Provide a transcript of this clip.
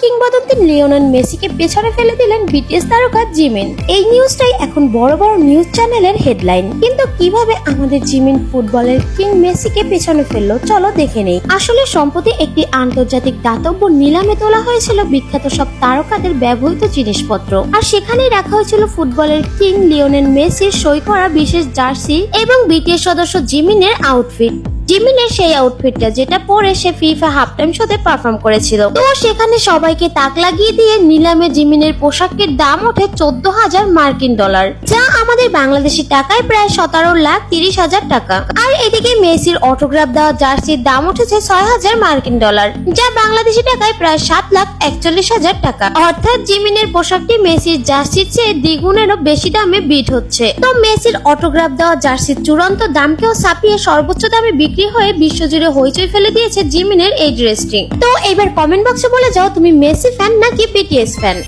কিংবদন্তি লিওনেল মেসিকে পেছনে ফেলে দিলেন বিটিএস তারকা জিমিন। এই নিউজটাই এখন বড় বড় নিউজ চ্যানেলের হেডলাইন। কিন্তু কিভাবে আমাদের জিমিন ফুটবলের কিং মেসিকে পেছনে ফেললো চলো দেখে নেই। আসলে সম্প্রতি একটি আন্তর্জাতিক দাতব্য নিলামে তোলা হয়েছিল বিখ্যাত সব তারকাদের ব্যবহৃত জিনিসপত্র, আর সেখানেই রাখা হয়েছিল ফুটবলের কিং লিওনেল মেসির সই করা বিশেষ জার্সি এবং বিটিএস সদস্য জিমিনের আউটফিট। জিমিনের সেই আউটফিটটা যেটা পরে সে ফিফা হাফ টাইম শোতে পারফর্ম করেছিল। তো সেখানে সবাইকে তাক লাগিয়ে দিয়ে নিলামে জিমিনের পোশাকের দাম ওঠে 14,000 মার্কিন ডলার, যা আমাদের বাংলাদেশি টাকায় প্রায় 17,30,000 টাকা। আর এদিকে মেসির অটোগ্রাফ দেওয়া জার্সির দাম উঠেছে 6,000 মার্কিন ডলার, যা বাংলাদেশি টাকায় প্রায় 7,41,000 টাকা। অর্থাৎ জিমিনের পোশাকটি মেসির জার্সির চেয়ে দ্বিগুণেরও বেশি দামে বিট হচ্ছে। তো মেসির অটোগ্রাফ দেওয়া জার্সির চূড়ান্ত দামকেও ছাপিয়ে সর্বোচ্চ দামে বিক্রি হয়ে বিশ্বজুড়ে হইচই ফেলে দিয়েছে জিমিনের এই ড্রেসটি। তো এবার কমেন্ট বক্সে বলে যাও তুমি মেসি ফ্যান নাকি বিটিএস ফ্যান।